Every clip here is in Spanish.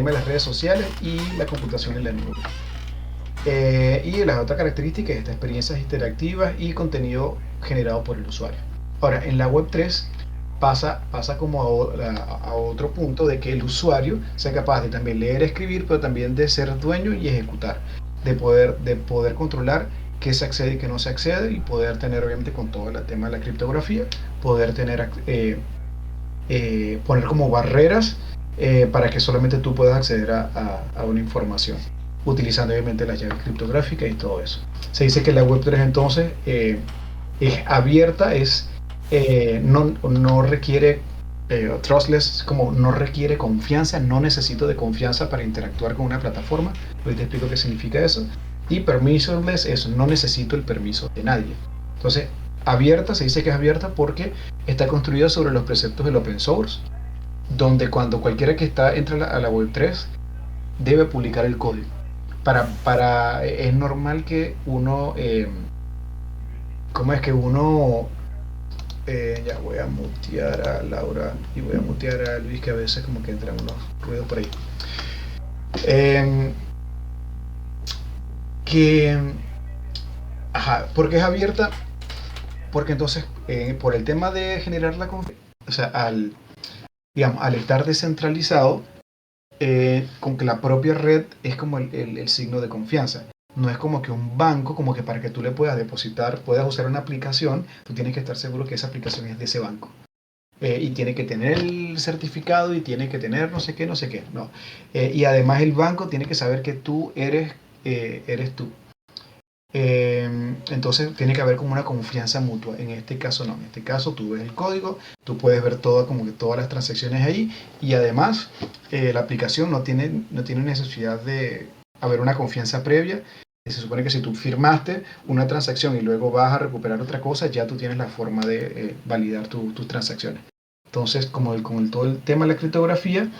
tema de las redes sociales y la computación en la nube. Y la otra característica es estas experiencias interactivas y contenido generado por el usuario. Ahora, en la Web3 pasa como a otro punto de que el usuario sea capaz de también leer, escribir, pero también de ser dueño y ejecutar, de poder controlar qué se accede y qué no se accede, y poder tener, obviamente, con todo el tema de la criptografía, poder tener poner como barreras para que solamente tú puedas acceder a una información, utilizando obviamente las llaves criptográficas y todo eso. Se dice que la Web3 entonces es abierta, no requiere trustless, como no requiere confianza, no necesito de confianza para interactuar con una plataforma. Hoy te explico qué significa eso. Y permissionless es no necesito el permiso de nadie. Entonces, abierta, se dice que es abierta porque está construida sobre los preceptos del open source, donde cuando cualquiera que entra a la Web3 debe publicar el código. Es normal que uno, ¿cómo es que uno? Ya voy a mutear a Laura y voy a mutear a Luis, que a veces como que entran unos ruidos por ahí. ¿Por qué es abierta? Porque entonces, por el tema de generar la confianza, o sea, al estar descentralizado, con que la propia red es como el signo de confianza. No es como que un banco, como que para que tú le puedas depositar, puedas usar una aplicación, tú tienes que estar seguro que esa aplicación es de ese banco. Y tiene que tener el certificado y tiene que tener no sé qué, no sé qué. No. Y además el banco tiene que saber que tú eres tú. Entonces tiene que haber como una confianza mutua. En este caso no, en este caso tú ves el código, tú puedes ver como que todas las transacciones ahí, y además la aplicación no tiene necesidad de haber una confianza previa. Se supone que si tú firmaste una transacción y luego vas a recuperar otra cosa, ya tú tienes la forma de validar tus transacciones. Entonces, con todo el tema de la criptografía,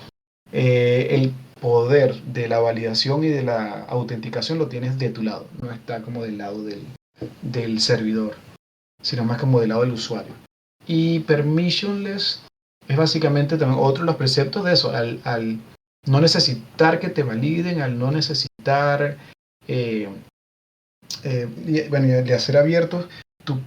el poder de la validación y de la autenticación lo tienes de tu lado, no está como del lado del servidor, sino más como del lado del usuario. Y permissionless es básicamente también otro de los preceptos de eso, al no necesitar que te validen, al no necesitar, de hacer abiertos, tú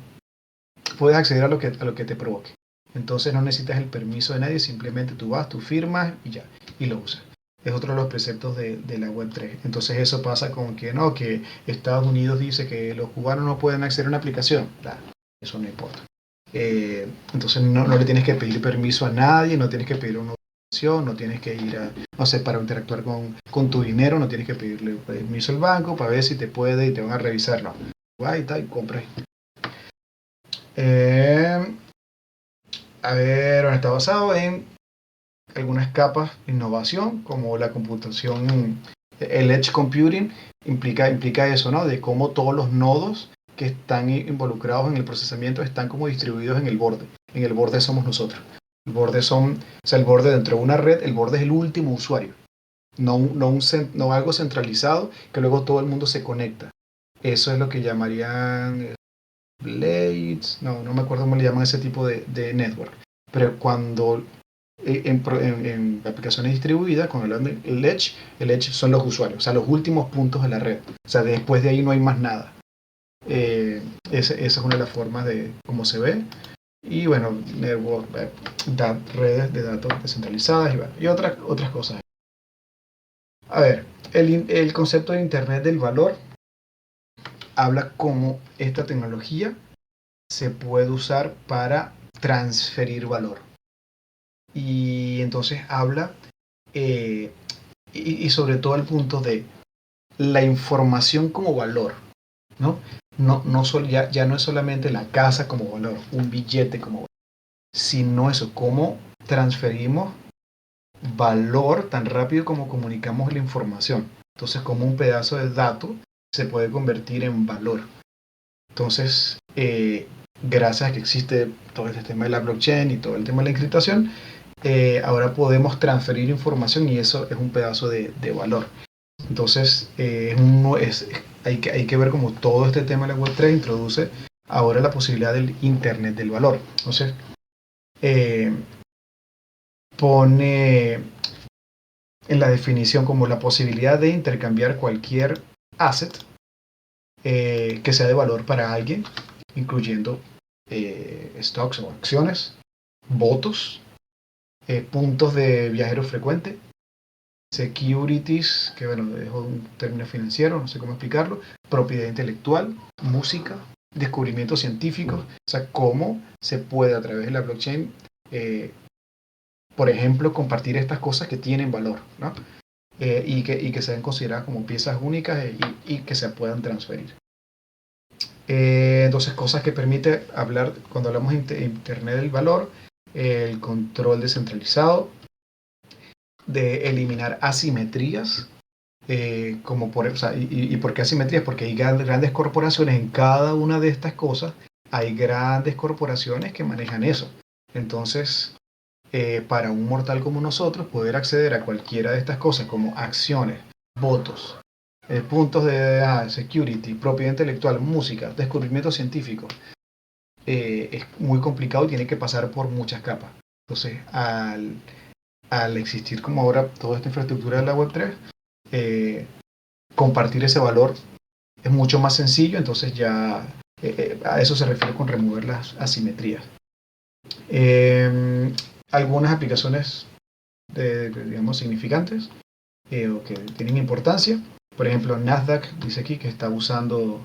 puedes acceder a lo que te provoque. Entonces no necesitas el permiso de nadie, simplemente tú vas, tú firmas y ya, y lo usas. Es otro de los preceptos de la Web3. Entonces eso pasa con que Estados Unidos dice que los cubanos no pueden acceder a una aplicación. Claro, eso no importa. Entonces no le tienes que pedir permiso a nadie, no tienes que pedir una autorización, no tienes que ir no sé, para interactuar con tu dinero, no tienes que pedirle permiso al banco para ver si te puede y te van a revisar. No, va y tal, y compras. A ver, bueno, está basado en algunas capas de innovación, como la computación, el edge computing, implica eso, ¿no? De cómo todos los nodos que están involucrados en el procesamiento están como distribuidos en el borde. En el borde somos nosotros. El borde dentro de una red, el borde es el último usuario. No algo centralizado que luego todo el mundo se conecta. Eso es lo que llamarían blades, no me acuerdo cómo le llaman ese tipo de network. Pero cuando en aplicaciones distribuidas, con el edge son los usuarios, o sea, los últimos puntos de la red. O sea, después de ahí no hay más nada. Esa es una de las formas de cómo se ve. Y bueno, network, redes de datos descentralizadas y otras cosas. A ver, el concepto de Internet del valor habla cómo esta tecnología se puede usar para transferir valor. Y entonces habla, y sobre todo el punto de la información como valor, ¿no? Ya no es solamente la casa como valor, un billete como valor, sino eso, cómo transferimos valor tan rápido como comunicamos la información. Entonces, como un pedazo de dato se puede convertir en valor. Entonces, gracias a que existe todo este tema de la blockchain y todo el tema de la encriptación, ahora podemos transferir información y eso es un pedazo de valor. Entonces, hay que ver cómo todo este tema de la Web3 introduce ahora la posibilidad del Internet del valor. Entonces, pone en la definición como la posibilidad de intercambiar cualquier asset que sea de valor para alguien, incluyendo stocks o acciones, votos, puntos de viajero frecuente, securities, que bueno, es un término financiero, no sé cómo explicarlo, propiedad intelectual, música, descubrimientos científicos, o sea, cómo se puede a través de la blockchain, por ejemplo, compartir estas cosas que tienen valor, ¿no? Y que sean consideradas como piezas únicas y que se puedan transferir. Entonces, cosas que permite hablar, cuando hablamos de Internet del valor, el control descentralizado, de eliminar asimetrías, como o sea, y por qué asimetrías, porque hay grandes corporaciones en cada una de estas cosas, hay grandes corporaciones que manejan eso. Entonces, para un mortal como nosotros, poder acceder a cualquiera de estas cosas, como acciones, votos, puntos de security, propiedad intelectual, música, descubrimiento científico, es muy complicado y tiene que pasar por muchas capas. Entonces, al existir como ahora toda esta infraestructura de la Web3, compartir ese valor es mucho más sencillo, entonces ya a eso se refiere con remover las asimetrías. Algunas aplicaciones digamos, significantes o que tienen importancia. Por ejemplo, Nasdaq dice aquí que está usando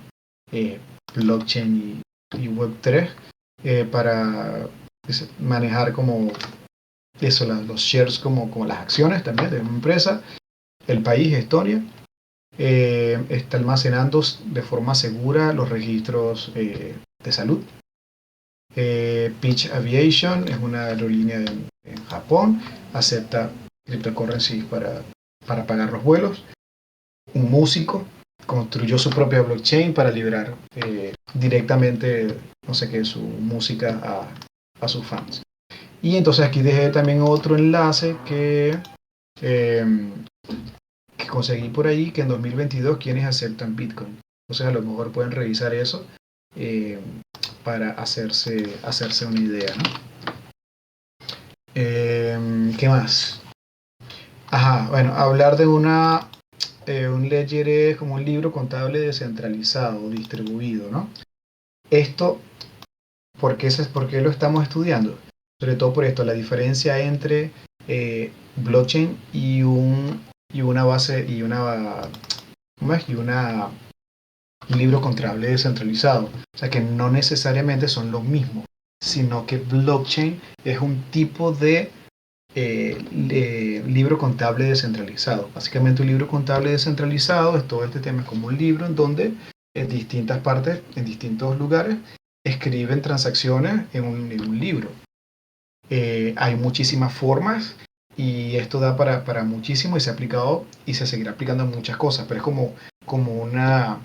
blockchain y Web3 para manejar como eso, los shares como las acciones también de una empresa. El país, Estonia, está almacenando de forma segura los registros de salud. Peach Aviation es una aerolínea en Japón, acepta cryptocurrency para pagar los vuelos. Un músico construyó su propia blockchain para liberar directamente, no sé qué, su música a sus fans. Y entonces aquí dejé también otro enlace que conseguí por ahí, que en 2022 quienes aceptan Bitcoin. Entonces a lo mejor pueden revisar eso para hacerse una idea, ¿no? ¿Qué más? Ajá, bueno, hablar de un ledger es como un libro contable descentralizado, distribuido, ¿no? Esto, ¿por qué lo estamos estudiando? Sobre todo por esto, la diferencia entre blockchain y una base y ¿cómo es? Un libro contable descentralizado. O sea que no necesariamente son lo mismo, sino que blockchain es un tipo de libro contable descentralizado. Básicamente un libro contable descentralizado es todo este tema, es como un libro en donde en distintas partes, en distintos lugares, escriben transacciones en un libro. Hay muchísimas formas y esto da para muchísimo y se ha aplicado y se seguirá aplicando en muchas cosas, pero es como una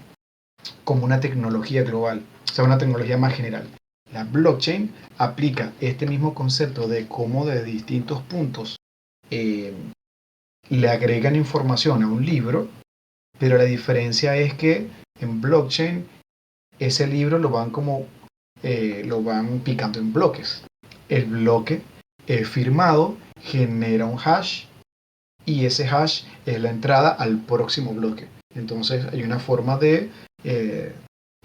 tecnología global, o sea, una tecnología más general. La blockchain aplica este mismo concepto de cómo de distintos puntos le agregan información a un libro, pero la diferencia es que en blockchain ese libro lo van picando en bloques. El bloque firmado genera un hash y ese hash es la entrada al próximo bloque. Entonces hay una forma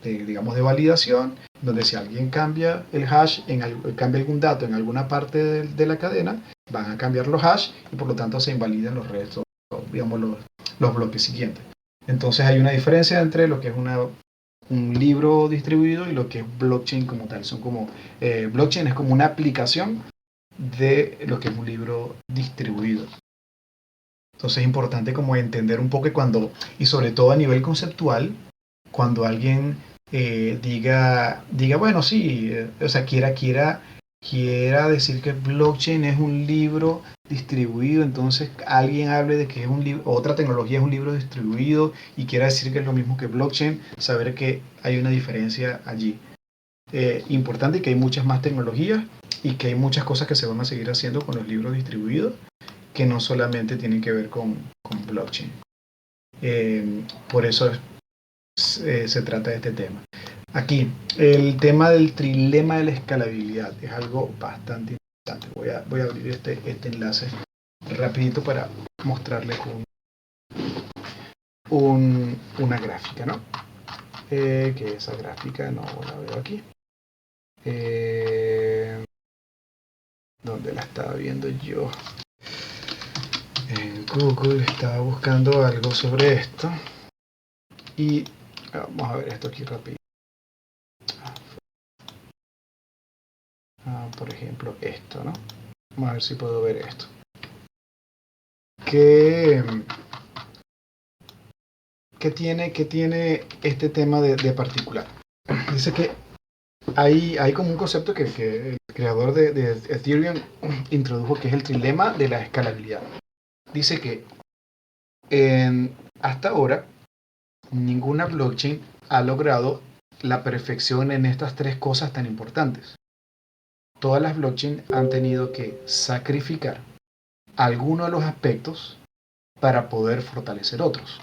digamos, de validación, donde si alguien cambia el hash, cambia algún dato en alguna parte de la cadena, van a cambiar los hash y por lo tanto se invalidan los restos, digamos, los bloques siguientes. Entonces hay una diferencia entre lo que es un libro distribuido y lo que es blockchain como tal. Blockchain es como una aplicación de lo que es un libro distribuido. Entonces es importante como entender un poco y sobre todo a nivel conceptual, cuando alguien diga, bueno, sí, o sea, quiera decir que blockchain es un libro distribuido, entonces alguien hable de que es un libro, otra tecnología es un libro distribuido y quiera decir que es lo mismo que blockchain, saber que hay una diferencia allí. Importante que hay muchas más tecnologías y que hay muchas cosas que se van a seguir haciendo con los libros distribuidos que no solamente tienen que ver con blockchain. Por eso se trata de este tema. Aquí, el tema del trilema de la escalabilidad es algo bastante importante. Voy a abrir este enlace rapidito para mostrarles una gráfica, ¿no? Que esa gráfica no la veo aquí. ¿Dónde la estaba viendo yo? En Google estaba buscando algo sobre esto. Y vamos a ver esto aquí rápido. Por ejemplo, esto, ¿no? Vamos a ver si puedo ver esto. ¿Qué tiene este tema de particular? Dice que hay como un concepto que el creador de Ethereum introdujo, que es el trilema de la escalabilidad. Dice que hasta ahora ninguna blockchain ha logrado la perfección en estas tres cosas tan importantes. Todas las blockchains han tenido que sacrificar algunos de los aspectos para poder fortalecer otros.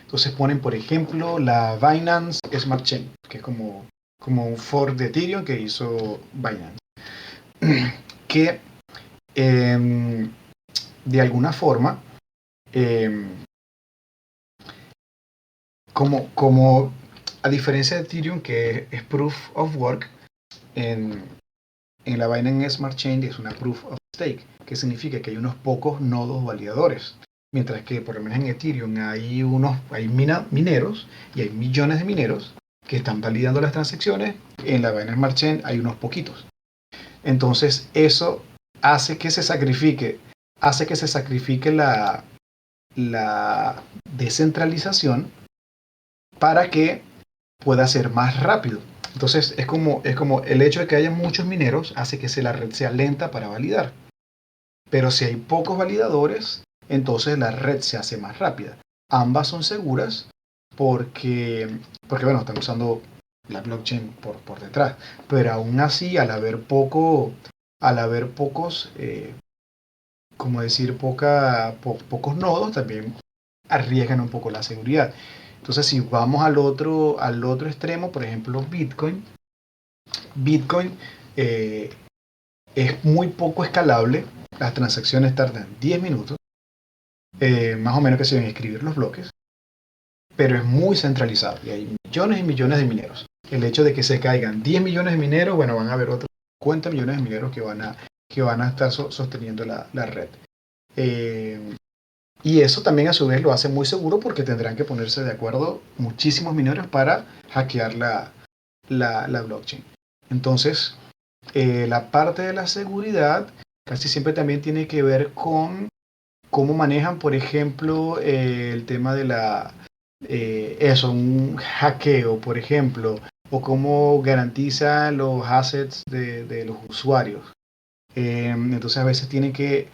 Entonces ponen, por ejemplo, la Binance Smart Chain, que es como un fork de Ethereum que hizo Binance, que de alguna forma, como a diferencia de Ethereum, que es Proof of Work, en la Binance Smart Chain es una Proof of Stake, que significa que hay unos pocos nodos validadores. Mientras que por lo menos en Ethereum hay mineros y hay millones de mineros que están validando las transacciones. En la Binance Smart Chain hay unos poquitos. Entonces eso hace que se sacrifique la descentralización para que pueda ser más rápido. Entonces es como el hecho de que haya muchos mineros hace que la red sea lenta para validar. Pero si hay pocos validadores, entonces la red se hace más rápida. Ambas son seguras porque bueno, están usando la blockchain por detrás. Pero aún así, al haber pocos, pocos nodos, también arriesgan un poco la seguridad. Entonces, si vamos al otro extremo, por ejemplo, Bitcoin es muy poco escalable. Las transacciones tardan 10 minutos, más o menos, que se ven escribir los bloques, pero es muy centralizado y hay millones y millones de mineros. El hecho de que se caigan 10 millones de mineros, bueno, van a haber otros 50 millones de mineros que van a estar sosteniendo la red. Y eso también a su vez lo hace muy seguro porque tendrán que ponerse de acuerdo muchísimos mineros para hackear la blockchain. Entonces, la parte de la seguridad casi siempre también tiene que ver con cómo manejan, por ejemplo, el tema de un hackeo, por ejemplo, o cómo garantiza los assets de los usuarios. Entonces a veces tienen que,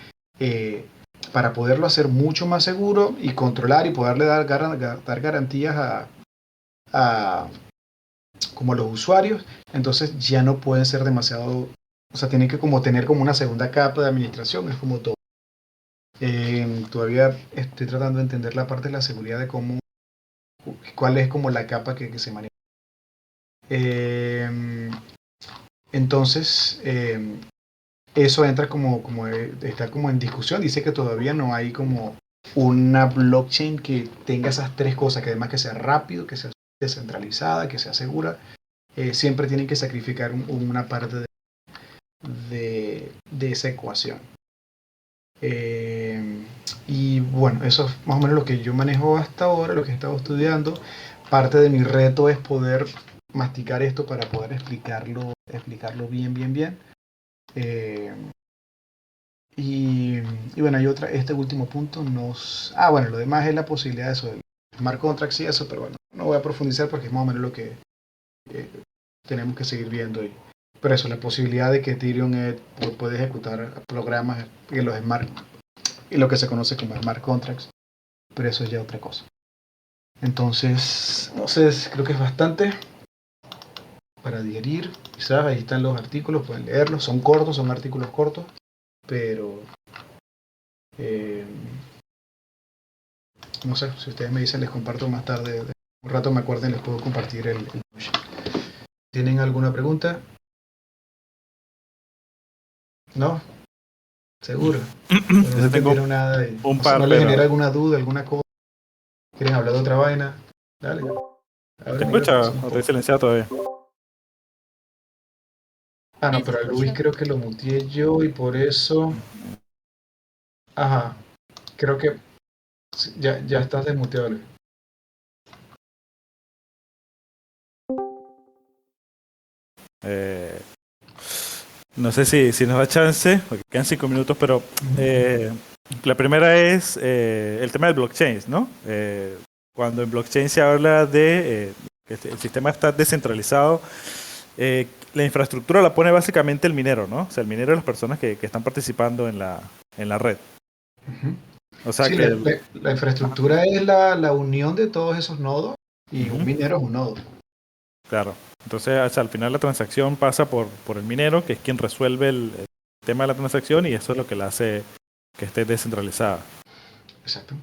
para poderlo hacer mucho más seguro y controlar y poderle dar garantías como a los usuarios, entonces ya no pueden ser demasiado, o sea, tienen que como tener como una segunda capa de administración, es como todo. Todavía estoy tratando de entender la parte de la seguridad de cuál es como la capa que se maneja. Entonces, eso entra está como en discusión. Dice que todavía no hay como una blockchain que tenga esas tres cosas, que además que sea rápido, que sea descentralizada, que sea segura. Siempre tienen que sacrificar una parte de esa ecuación. Y bueno, eso es más o menos lo que yo manejo hasta ahora, lo que he estado estudiando. Parte de mi reto es poder masticar esto para poder explicarlo bien. Y bueno, hay este último punto bueno, lo demás es la posibilidad de eso, del smart contracts y eso, pero bueno, no voy a profundizar porque es más o menos lo que tenemos que seguir viendo. Pero eso, la posibilidad de que Ethereum puede ejecutar programas en los smart, y lo que se conoce como smart contracts, pero eso es ya otra cosa. Entonces, no sé, creo que es bastante para digerir. Quizás ahí están los artículos, pueden leerlos, son cortos, son artículos cortos, pero no sé, si ustedes me dicen, les comparto más tarde. Un rato me acuerden, les puedo compartir el ¿Tienen alguna pregunta? ¿No? Seguro. Pero no Yo tengo entendieron nada. un No sé, par, ¿no les pero... genera alguna duda, alguna cosa? ¿Quieren hablar de otra vaina? Dale. ¿Te Abren ahí lo escucha? conversamos ¿O un te he poco. silenciado todavía? Ah, Sí, no, se pero a Luis escucha. creo que lo muteé yo y por eso. Ajá. Creo que sí, ya estás desmuteado, Luis. Eh, no sé si nos da chance, porque quedan 5 minutos, pero la primera es el tema del blockchain, ¿no? Cuando en blockchain se habla de que el sistema está descentralizado, la infraestructura la pone básicamente el minero, ¿no? O sea, el minero y las personas que están participando en la red. Ujú. O sea Sí, que... la infraestructura es la unión de todos esos nodos y un Ujú, minero es un nodo. claro. Entonces, o sea, al final la transacción pasa por el minero, que es quien resuelve el tema de la transacción y eso es lo que la hace que esté descentralizada. Exacto.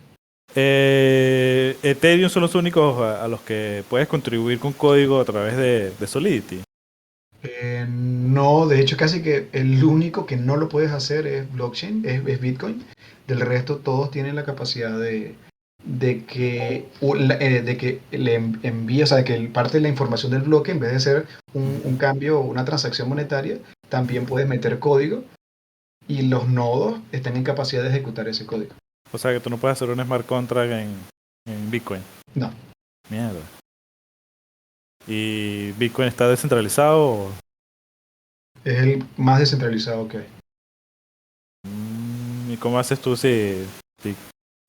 Ethereum son los únicos a los que puedes contribuir con código a través de Solidity. No, de hecho casi que el único que no lo puedes hacer es blockchain, es Bitcoin. Del resto todos tienen la capacidad de que le envíe, o sea, de que parte de la información del bloque, en vez de ser un cambio o una transacción monetaria, también puedes meter código y los nodos están en capacidad de ejecutar ese código. O sea que tú no puedes hacer un smart contract en Bitcoin. No, Mierda. ¿Y Bitcoin está descentralizado? es el más descentralizado que hay. ¿Y cómo haces tú si...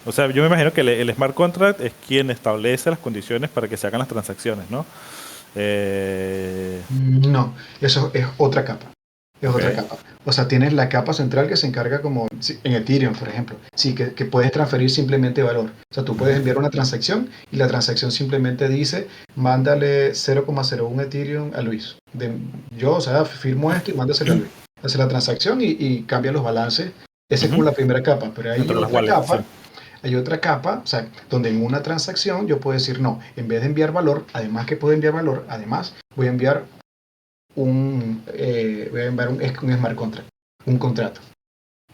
O sea, yo me imagino que el smart contract es quien establece las condiciones para que se hagan las transacciones, ¿no? No, eso es otra capa. Es Ok. otra capa. O sea, tienes la capa central que se encarga como en Ethereum, por ejemplo. Sí, que puedes transferir simplemente valor. O sea, tú puedes enviar una transacción y la transacción simplemente dice, mándale 0,01 Ethereum a Luis. Yo, o sea, firmo esto y mándaselo a Luis. Hace la transacción y cambia los balances. Esa es como Ujú. la primera capa. Pero Entre las wallets, sí. hay otra capa, o sea, donde en una transacción yo puedo decir, no, en vez de enviar valor, además que puedo enviar valor, además voy a enviar un smart contract, un contrato.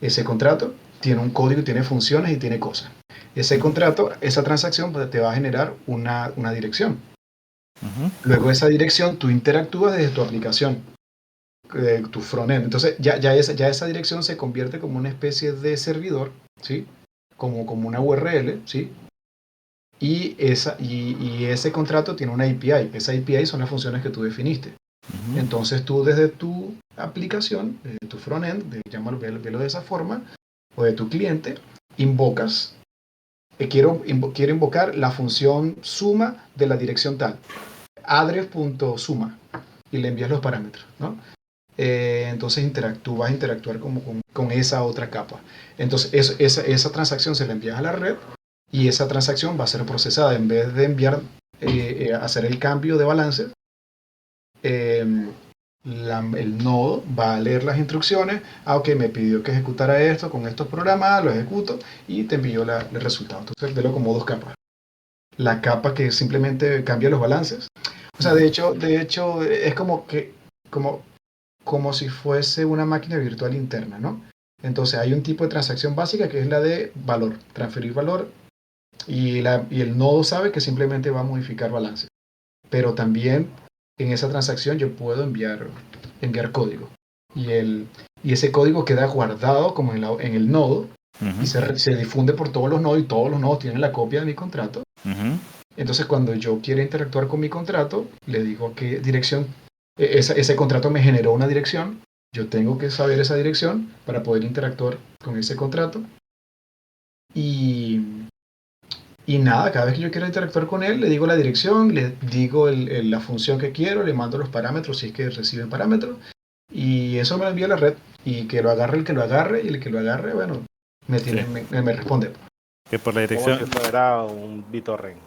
Ese contrato tiene un código, tiene funciones y tiene cosas. Ese contrato, esa transacción pues, te va a generar una dirección. Ujú. Luego de esa dirección tú interactúas desde tu aplicación, tu frontend. Entonces ya esa dirección se convierte como una especie de servidor, ¿sí? Como una URL, ¿sí? Y ese contrato tiene una API. Esa API son las funciones que tú definiste. Ujú. Entonces tú desde tu aplicación, desde tu frontend, llámalo, velo de esa forma, o de tu cliente, invocas, quiero invocar la función suma de la dirección tal, address.suma, y le envías los parámetros, ¿no? Entonces tú vas a interactuar como con esa otra capa. Entonces esa transacción se la envías a la red y esa transacción va a ser procesada. En vez de enviar, hacer el cambio de balance, eh, el nodo va a leer las instrucciones. Ok, me pidió que ejecutara esto con estos programas, lo ejecuto y te envío el resultado. Entonces, velo como dos capas. La capa que simplemente cambia los balances. O sea, de hecho es como, como si fuese una máquina virtual interna, ¿no? Entonces, hay un tipo de transacción básica que es la de valor, transferir valor, y el nodo sabe que simplemente va a modificar balance. Pero también en esa transacción yo puedo enviar código. Y, y ese código queda guardado como en el nodo y Ujú. se difunde por todos los nodos y todos los nodos tienen la copia de mi contrato. Ujú. Entonces cuando yo quiera interactuar con mi contrato, le digo a qué dirección, ese contrato me generó una dirección, yo tengo que saber esa dirección para poder interactuar con ese contrato. Y, y nada, cada vez que yo quiero interactuar con él, le digo la dirección, le digo la función que quiero, le mando los parámetros si es que reciben parámetros, y eso me lo envía a la red. Y que lo agarre el que lo agarre, y el que lo agarre, bueno, Sí. me responde. Que por la Como si dirección... fuera un BitTorrent.